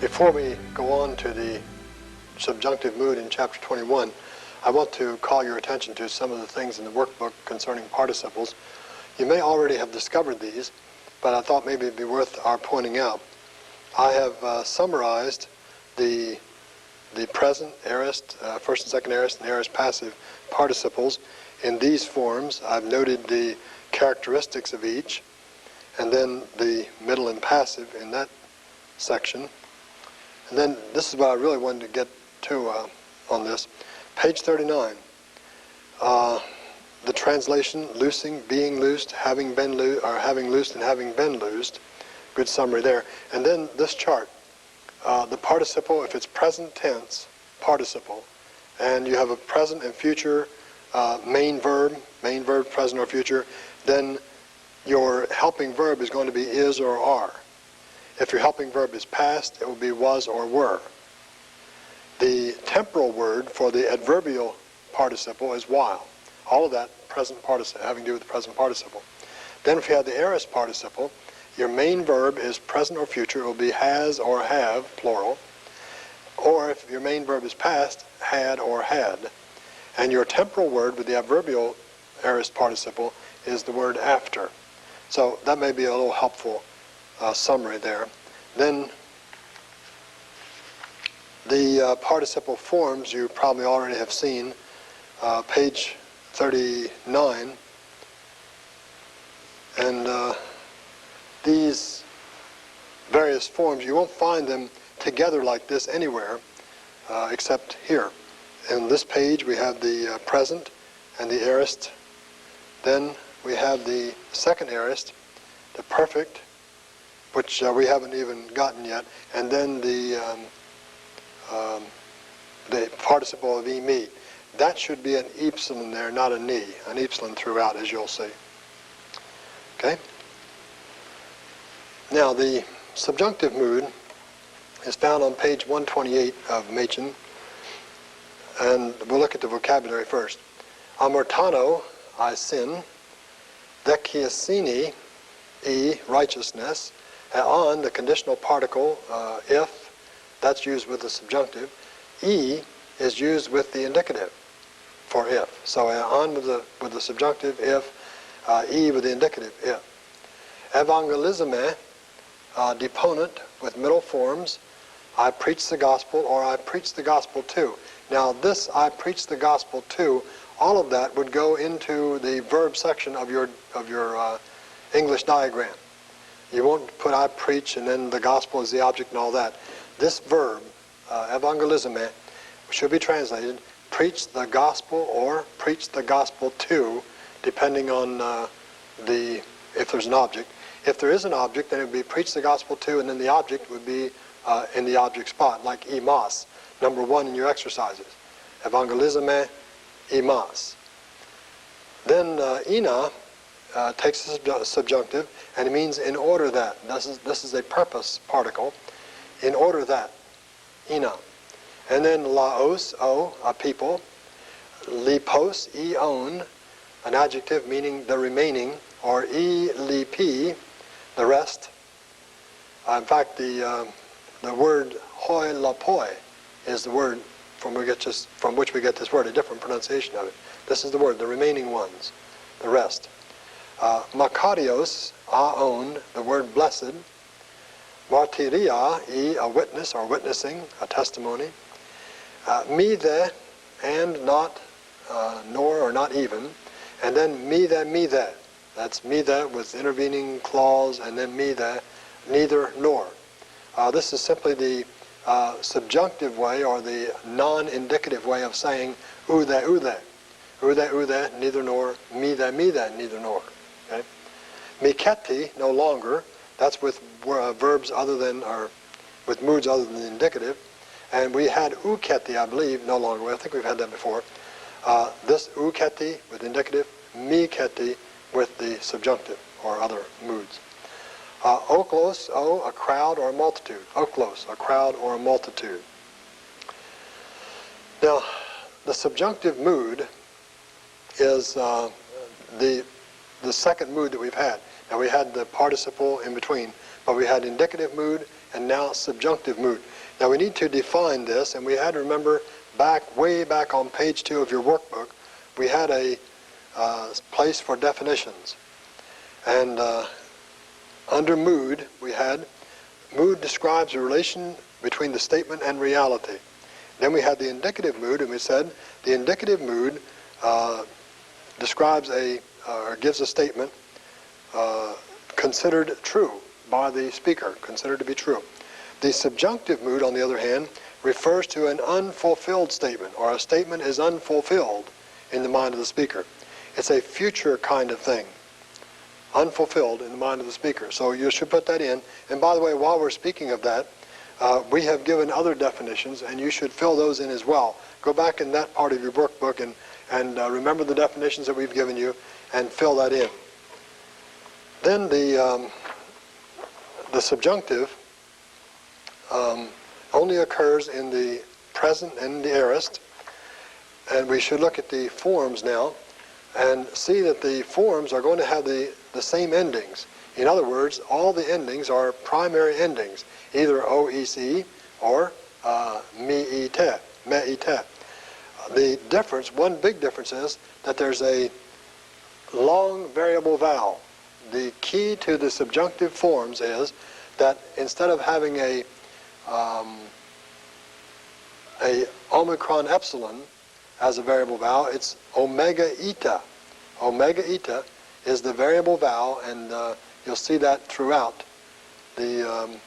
Before we go on to the subjunctive mood in chapter 21, I want to call your attention to some of the things in the workbook concerning participles. You may already have discovered these, but I thought maybe it'd be worth our pointing out. I have summarized the present aorist, first and second aorist, and aorist passive participles in these forms. I've noted the characteristics of each, and then the middle and passive in that section. And then this is what I really wanted to get to on this. Page 39. The translation, loosing, being loosed, having been or having loosed and having been loosed. Good summary there. And then this chart. The participle, if it's present tense participle, and you have a present and future main verb, present or future, then your helping verb is going to be is or are. If your helping verb is past, it will be was or were. The temporal word for the adverbial participle is while. All of that present participle, having to do with the present participle. Then if you have the aorist participle, your main verb is present or future. It will be has or have, plural. Or if your main verb is past, had or had. And your temporal word with the adverbial aorist participle is the word after. So that may be a little helpful summary there. Then the participle forms you probably already have seen, page 39. And these various forms, you won't find them together like this anywhere except here. In this page we have the present and the aorist. Then we have the second aorist, the perfect, which we haven't even gotten yet, and then the participle of me. That should be an epsilon there, not a ni, an epsilon throughout, as you'll see. Okay? Now, the subjunctive mood is found on page 128 of Machen, and we'll look at the vocabulary first. Amortano, I sin, dekiasini, righteousness, on, the conditional particle, if, that's used with the subjunctive. Is used with the indicative for if. So on with the subjunctive, if, with the indicative, if. Evangelisme, deponent with middle forms, I preach the gospel, or I preach the gospel to. Now this I preach the gospel to, all of that would go into the verb section of your English diagram. You won't put I preach and then the gospel is the object and all that. This verb, evangelisme, should be translated preach the gospel or preach the gospel to, depending on if there's an object. If there is an object, then it would be preach the gospel to, and then the object would be in the object spot, like imas, number 1 in your exercises. Evangelisme, imas. Then ina takes a subjunctive, and it means in order that. This is a purpose particle. In order that. Ina. And then laos, a people. Lipos, own, an adjective meaning the remaining, or lipi, the rest. In fact, the word hoi lapoi is the word from which we get this word, a different pronunciation of it. This is the word, the remaining ones, the rest. Makarios, aon, the word blessed. Martyria, a witness or witnessing, a testimony. Mide, and not, nor or not even. And then mide. That's mide with intervening clause, and then mide, neither nor. This is simply the subjunctive way, or the non-indicative way of saying ude. Ude, neither nor. Mide, neither nor. Okay? Miketi, no longer. That's with verbs other than, or with moods other than the indicative. And we had uketi, I believe, no longer. I think we've had that before. This uketi with indicative, miketi with the subjunctive or other moods. Oklos, a crowd or a multitude. Oklos, a crowd or a multitude. Now, the subjunctive mood is the second mood that we've had. Now we had the participle in between, but we had indicative mood and now subjunctive mood. Now we need to define this, and we had to remember way back on page 2 of your workbook, we had a place for definitions. And under mood, we had, mood describes a relation between the statement and reality. Then we had the indicative mood, and we said the indicative mood describes or gives a statement considered true by the speaker, considered to be true. The subjunctive mood, on the other hand, refers to an unfulfilled statement, or a statement is unfulfilled in the mind of the speaker. It's a future kind of thing, unfulfilled in the mind of the speaker. So you should put that in. And by the way, while we're speaking of that, we have given other definitions, and you should fill those in as well. Go back in that part of your workbook and remember the definitions that we've given you and fill that in. Then the subjunctive only occurs in the present and the aorist, and we should look at the forms now and see that the forms are going to have the same endings. In other words, all the endings are primary endings, either OEC or me-e-te, me-e-te. The difference, one big difference is that there's a long variable vowel. The key to the subjunctive forms is that instead of having a omicron epsilon as a variable vowel, it's omega eta. Omega eta is the variable vowel, and you'll see that throughout the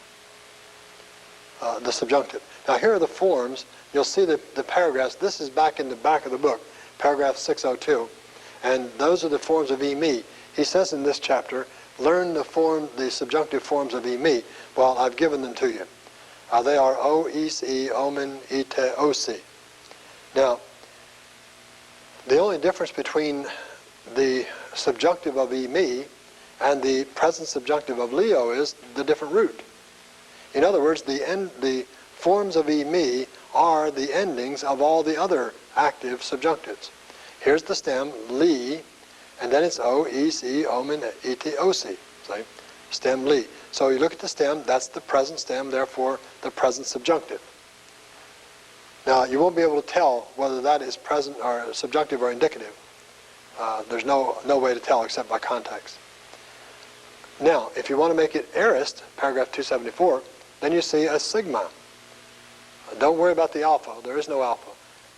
subjunctive. Now here are the forms. You'll see the paragraphs. This is back in the back of the book, paragraph 602, and those are the forms of e-me. He says in this chapter, learn the subjunctive forms of e-me. Well, I've given them to you. They are o, is, e, omen, ite, osi. Now, the only difference between the subjunctive of e-me and the present subjunctive of Leo is the different root. In other words, the forms of e-me are the endings of all the other active subjunctives. Here's the stem, li, and then it's o, is, e, omen, ite, osi. See? Stem li. So you look at the stem, that's the present stem, therefore the present subjunctive. Now you won't be able to tell whether that is present or subjunctive or indicative. There's no way to tell except by context. Now, if you want to make it aorist, paragraph 274, then you see a sigma. Don't worry about the alpha. There is no alpha.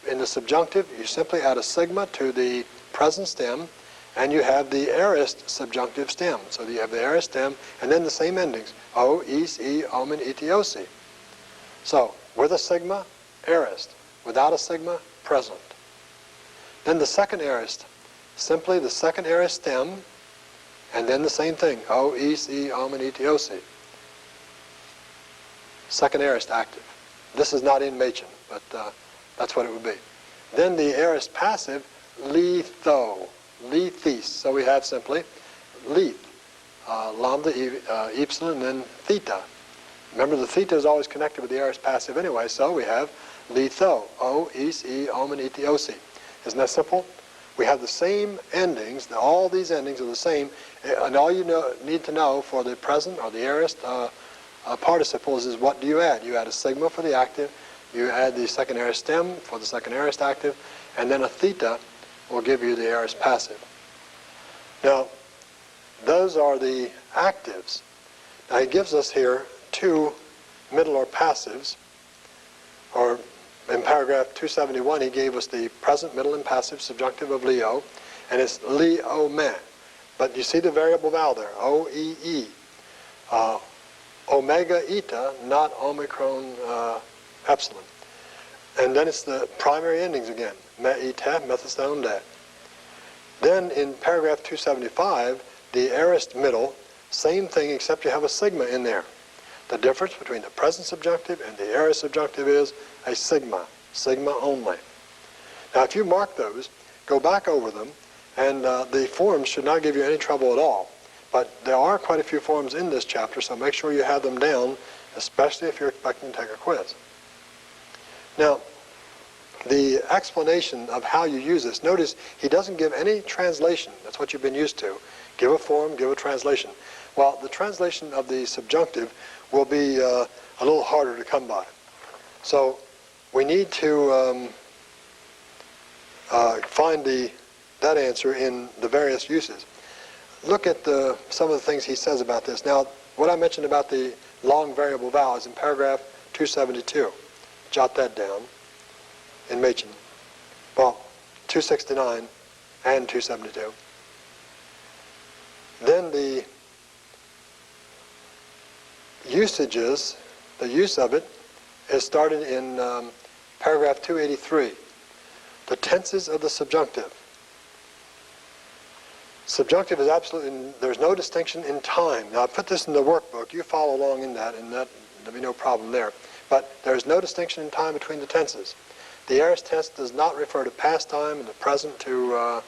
In the subjunctive, you simply add a sigma to the present stem, and you have the aorist subjunctive stem. So you have the aorist stem, and then the same endings. O, is, e, omen, ite, osi. So, with a sigma, aorist. Without a sigma, present. Then the second aorist. Simply the second aorist stem, and then the same thing. O, is, e, omen, ite, osi. Second aorist active. This is not in Machen, but that's what it would be. Then the aorist passive, letho. Lethis. So we have simply leth, lambda, epsilon, and then theta. Remember, the theta is always connected with the aorist passive anyway, so we have letho. O, is, e, omen, ite, osi. Isn't that simple? We have the same endings. All these endings are the same, and all you need to know for the present or the aorist participles is what do you add? You add a sigma for the active, you add the second aorist stem for the second aorist active, and then a theta will give you the aorist passive. Now, those are the actives. Now, he gives us here two middle or passives, or in paragraph 271, he gave us the present, middle, and passive subjunctive of Leo, and it's Li-o-me. But you see the variable vowel there, O-e-e. Omega eta, not omicron epsilon. And then it's the primary endings again. Me-e-te, methystone de. Then in paragraph 275, the aorist middle, same thing except you have a sigma in there. The difference between the present subjunctive and the aorist subjunctive is a sigma only. Now if you mark those, go back over them, and the forms should not give you any trouble at all. But there are quite a few forms in this chapter, so make sure you have them down, especially if you're expecting to take a quiz. Now, the explanation of how you use this, notice he doesn't give any translation. That's what you've been used to. Give a form, give a translation. Well, the translation of the subjunctive will be a little harder to come by. So we need to find that answer in the various uses. Look at some of the things he says about this. Now, what I mentioned about the long variable vowel is in paragraph 272. Jot that down in Machen. Well, 269 and 272. Then the usages, the use of it, is started in paragraph 283. The tenses of the subjunctive. Subjunctive is absolutely, there's no distinction in time. Now, I put this in the workbook. You follow along in that, and there'll be no problem there. But there's no distinction in time between the tenses. The aorist tense does not refer to past time and the present to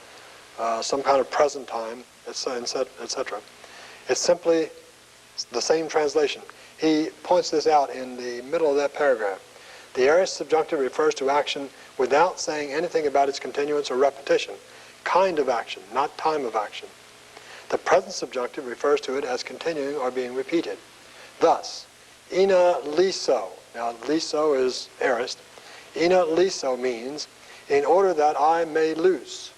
some kind of present time, etc. It's simply the same translation. He points this out in the middle of that paragraph. The aorist subjunctive refers to action without saying anything about its continuance or repetition. Kind of action, not time of action. The present subjunctive refers to it as continuing or being repeated. Thus, ina liso. Now, liso is aorist. Ina liso means in order that I may loose,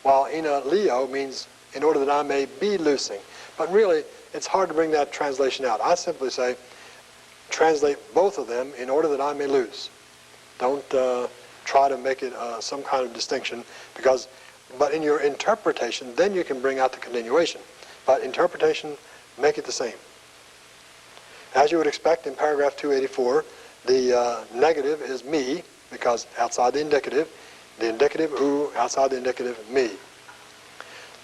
while ina leo means in order that I may be loosing. But really, it's hard to bring that translation out. I simply say, translate both of them in order that I may loose. Don't try to make it some kind of distinction, but in your interpretation, then you can bring out the continuation. But interpretation, make it the same. As you would expect in paragraph 284, the negative is me, because outside the indicative oo, outside the indicative me.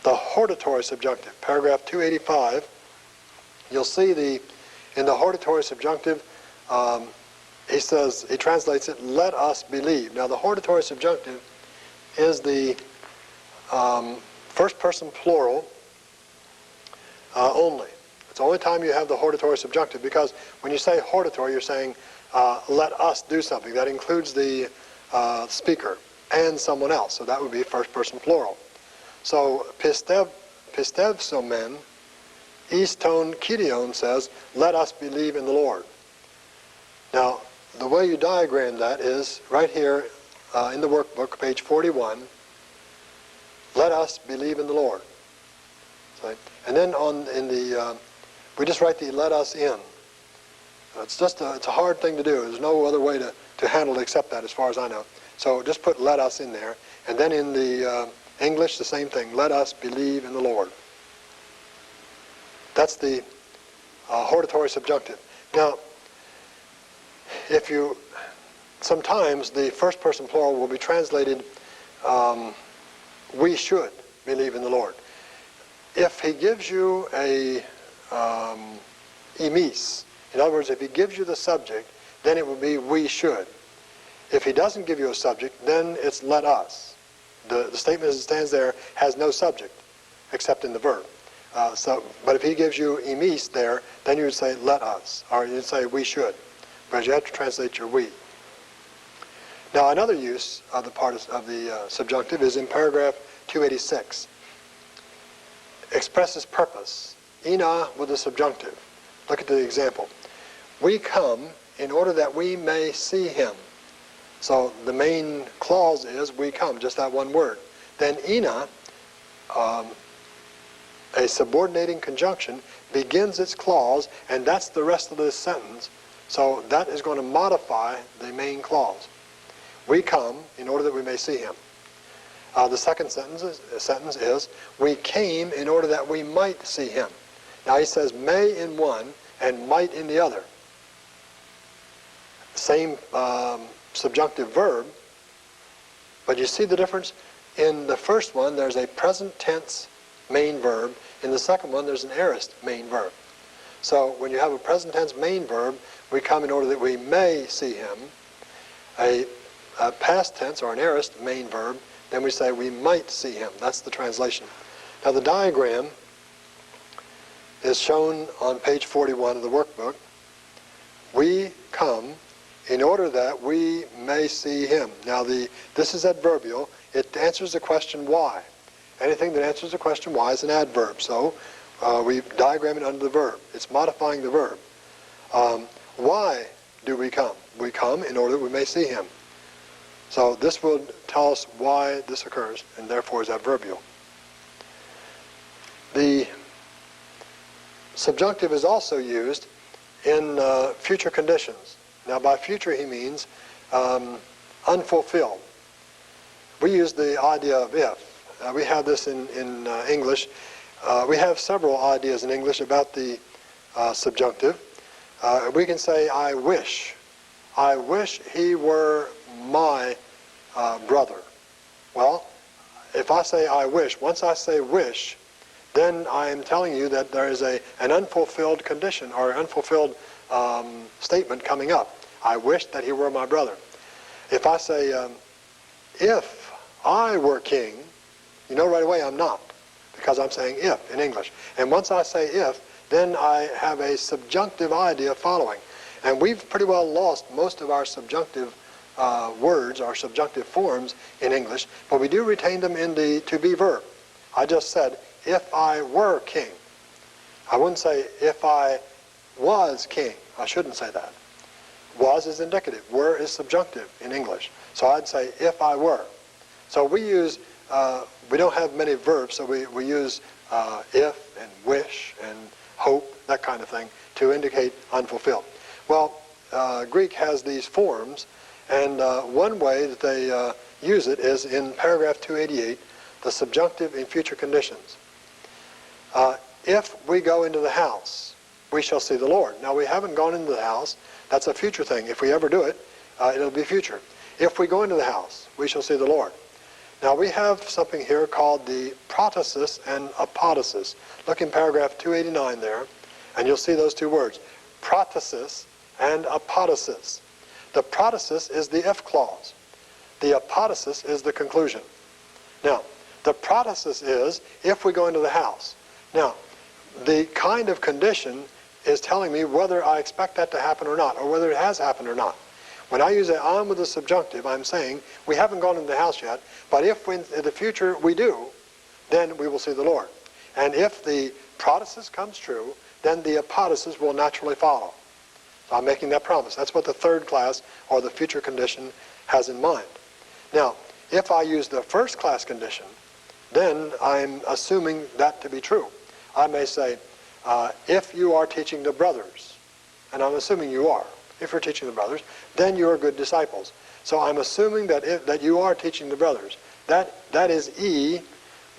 The hortatory subjunctive, paragraph 285, you'll see in the hortatory subjunctive, he translates it, let us believe. Now, the hortatory subjunctive is the first person plural only. It's the only time you have the hortatory subjunctive, because when you say hortatory, you're saying, let us do something. That includes the speaker and someone else. So that would be first person plural. So pistevsomen, East Tone Kyrion says, let us believe in the Lord. Now, the way you diagram that is right here in the workbook, page 41, let us believe in the Lord. So, and then we just write the let us in. It's a hard thing to do. There's no other way to handle it except that, as far as I know. So just put let us in there. And then in the English, the same thing. Let us believe in the Lord. That's the hortatory subjunctive. Now, sometimes the first person plural will be translated, we should believe in the Lord. If he gives you a emis, in other words, if he gives you the subject, then it will be we should. If he doesn't give you a subject, then it's let us. The statement as it stands there has no subject except in the verb. But if he gives you emis there, then you would say let us, or you'd say we should, because you have to translate your we. Now, another use of the part of the subjunctive is in paragraph 286. Expresses purpose. Ina with the subjunctive. Look at the example. We come in order that we may see him. So the main clause is we come, just that one word. Then ina, a subordinating conjunction, begins its clause, and that's the rest of this sentence. So that is going to modify the main clause. We come in order that we may see him. The second sentence is, we came in order that we might see him. Now he says may in one and might in the other. Same subjunctive verb, but you see the difference? In the first one, there's a present tense main verb. In the second one, there's an aorist main verb. So when you have a present tense main verb, we come in order that we may see him. A past tense or an aorist main verb, then we say we might see him. That's the translation. Now the diagram is shown on page 41 of the workbook. We come in order that we may see him. Now this is adverbial. It answers the question why. Anything that answers the question why is an adverb. So we diagram it under the verb. It's modifying the verb. Why do we come? We come in order that we may see him. So this will tell us why this occurs, and therefore is adverbial. The subjunctive is also used in future conditions. Now by future he means unfulfilled. We use the idea of if. We have this in English. We have several ideas in English about the subjunctive. We can say, I wish. I wish he were my brother. Well, if I say I wish, once I say wish, then I am telling you that there is an unfulfilled condition or unfulfilled statement coming up. I wish that he were my brother. If I say, if I were king, you know right away I'm not, because I'm saying if in English. And once I say if, then I have a subjunctive idea following. And we've pretty well lost most of our subjunctive words, our subjunctive forms in English, but we do retain them in the to be verb. I just said, if I were king. I wouldn't say, if I was king. I shouldn't say that. Was is indicative. Were is subjunctive in English. So I'd say, if I were. So we use, we don't have many verbs, so we use if and wish and hope, that kind of thing, to indicate unfulfilled. Well, Greek has these forms, and one way that they use it is in paragraph 288, the subjunctive in future conditions. If we go into the house, we shall see the Lord. Now, we haven't gone into the house. That's a future thing. If we ever do it, it'll be future. If we go into the house, we shall see the Lord. Now, we have something here called the protasis and apodosis. Look in paragraph 289 there, and you'll see those two words, protasis and apodosis. The protasis is the if clause. The apodosis is the conclusion. Now, the protasis is if we go into the house. Now, the kind of condition is telling me whether I expect that to happen or not, or whether it has happened or not. When I use I'm with the subjunctive, I'm saying we haven't gone into the house yet, but if in the future we do, then we will see the Lord. And if the protasis comes true, then the apodosis will naturally follow. So I'm making that promise. That's what the third class, or the future condition, has in mind. Now, if I use the first class condition, then I'm assuming that to be true. I may say, if you are teaching the brothers, and I'm assuming you are, if you're teaching the brothers, then you are good disciples. So I'm assuming that that you are teaching the brothers. That is E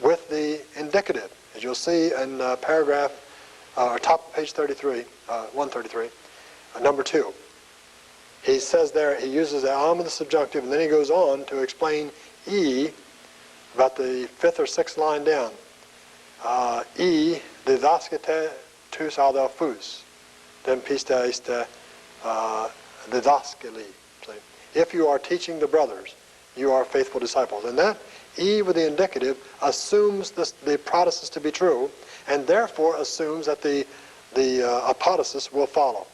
with the indicative. As you'll see in paragraph, top of page 33, 133, number 2. He says there, he uses the am of the subjunctive, and then he goes on to explain E, about the 5th or 6th line down. E, didascete tous adelphous, den pista iste didaskeli. If you are teaching the brothers, you are faithful disciples. And that E with the indicative assumes the protasis to be true, and therefore assumes that the apodosis will follow.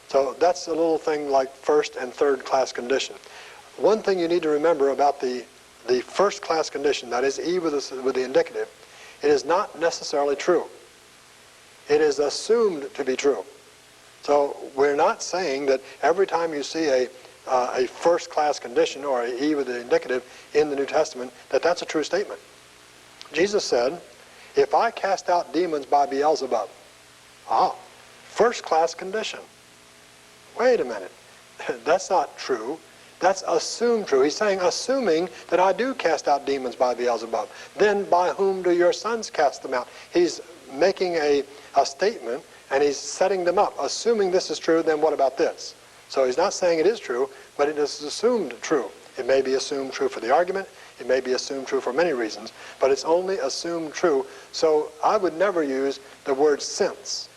So that's a little thing like first and third class condition. One thing you need to remember about the first class condition, that is E with the indicative, it is not necessarily true. It is assumed to be true. So we're not saying that every time you see a first class condition or a E with the indicative in the New Testament, that's a true statement. Jesus said, if I cast out demons by Beelzebub, first class condition. Wait a minute, that's not true. That's assumed true. He's saying, assuming that I do cast out demons by Beelzebub, then by whom do your sons cast them out? He's making a statement, and he's setting them up. Assuming this is true, then what about this? So he's not saying it is true, but it is assumed true. It may be assumed true for the argument. It may be assumed true for many reasons, but it's only assumed true. So I would never use the word since.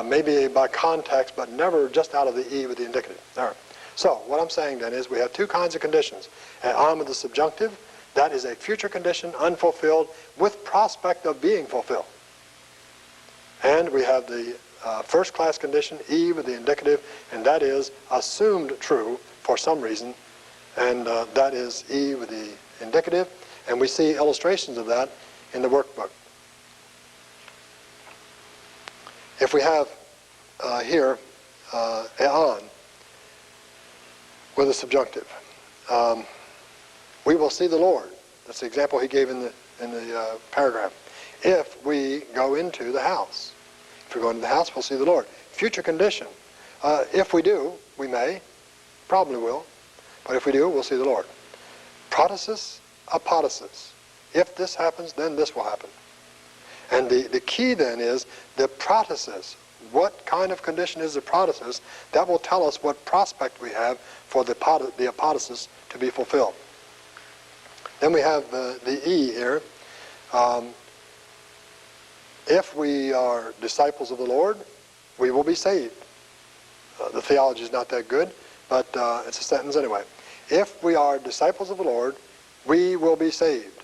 Maybe by context, but never just out of the E with the indicative. There. So what I'm saying then is we have two kinds of conditions. Am with the subjunctive, that is a future condition, unfulfilled, with prospect of being fulfilled. And we have the first class condition, E with the indicative, and that is assumed true for some reason, and that is E with the indicative, and we see illustrations of that in the workbook. If we have here, eon, with a subjunctive. We will see the Lord. That's the example he gave in the paragraph. If we go into the house. If we go into the house, we'll see the Lord. Future condition. If we do, we may, probably will, but if we do, we'll see the Lord. Protasis, apodosis. If this happens, then this will happen. And the key then is the protasis. What kind of condition is the protasis? That will tell us what prospect we have for the apodosis to be fulfilled. Then we have the E here. If we are disciples of the Lord, we will be saved. The theology is not that good, but it's a sentence anyway. If we are disciples of the Lord, we will be saved.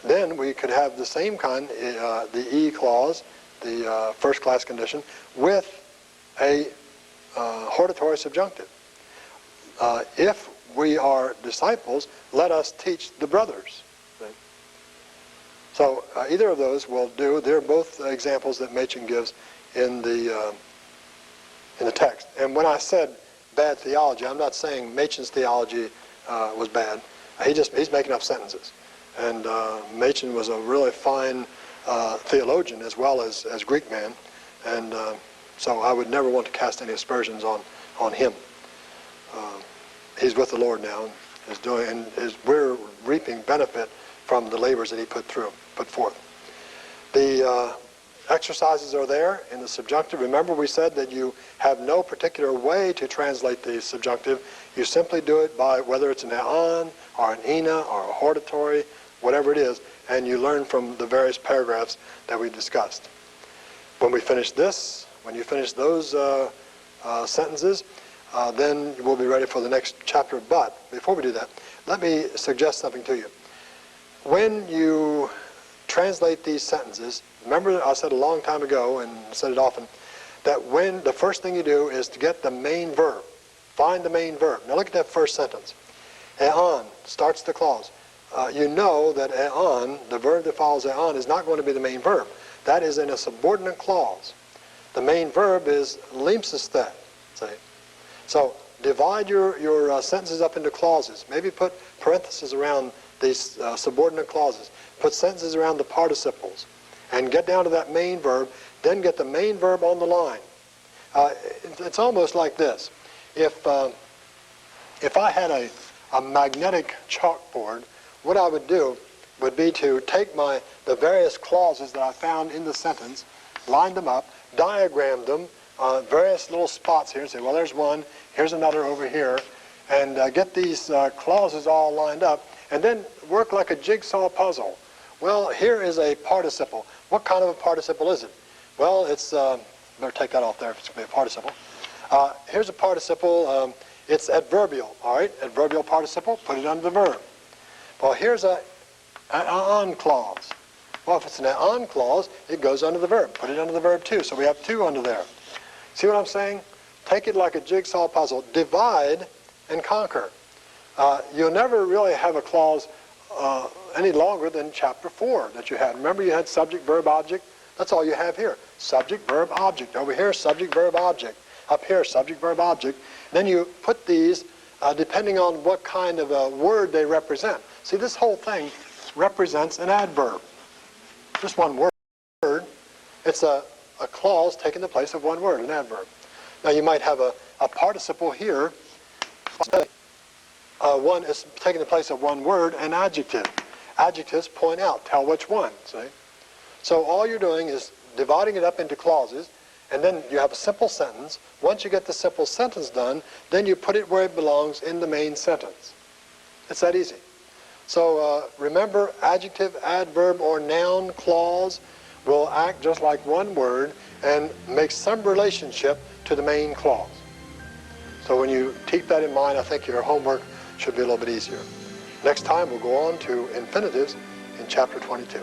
Then we could have the same kind, the E clause, the first class condition, with a hortatory subjunctive. If we are disciples, let us teach the brothers. So either of those will do. They're both examples that Machen gives in the text. And when I said bad theology, I'm not saying Machen's theology was bad. He's making up sentences. And Machen was a really fine theologian as well as Greek man. And so I would never want to cast any aspersions on him. He's with the Lord now, and we're reaping benefit from the labors that he put forth. The exercises are there in the subjunctive. Remember, we said that you have no particular way to translate the subjunctive. You simply do it by whether it's an eon or an ina or a hortatory, whatever it is, and you learn from the various paragraphs that we discussed. When we finish this, when you finish those sentences, then we'll be ready for the next chapter. But before we do that, let me suggest something to you. When you translate these sentences, remember I said a long time ago, and said it often, that when the first thing you do is to get the main verb. Find the main verb. Now look at that first sentence. Eon starts the clause. You know that eon, the verb that follows eon, is not going to be the main verb. That is in a subordinate clause. The main verb is limpsestet, say. So divide your sentences up into clauses. Maybe put parentheses around these subordinate clauses. Put sentences around the participles. And get down to that main verb. Then get the main verb on the line. It's almost like this. If I had a magnetic chalkboard, what I would do would be to take the various clauses that I found in the sentence, line them up, diagram them, various little spots here, and say, well, there's one, here's another over here, and get these clauses all lined up, and then work like a jigsaw puzzle. Well, here is a participle. What kind of a participle is it? Well, it's, better take that off there if it's going to be a participle. Here's a participle, it's adverbial, all right? Adverbial participle, put it under the verb. Well, here's an on clause. Well, if it's an on clause, it goes under the verb. Put it under the verb too, so we have two under there. See what I'm saying? Take it like a jigsaw puzzle. Divide and conquer. You'll never really have a clause any longer than chapter 4 that you had. Remember you had subject, verb, object? That's all you have here. Subject, verb, object. Over here, subject, verb, object. Up here, subject, verb, object. Then you put these depending on what kind of a word they represent. See, this whole thing represents an adverb. Just one word. It's a clause taking the place of one word, an adverb. Now you might have a participle here. One is taking the place of one word, an adjective. Adjectives point out, tell which one, see? So all you're doing is dividing it up into clauses, and then you have a simple sentence. Once you get the simple sentence done, then you put it where it belongs in the main sentence. It's that easy. So remember, adjective, adverb, or noun clause will act just like one word and make some relationship to the main clause. So when you keep that in mind, I think your homework should be a little bit easier. Next time we'll go on to infinitives in chapter 22.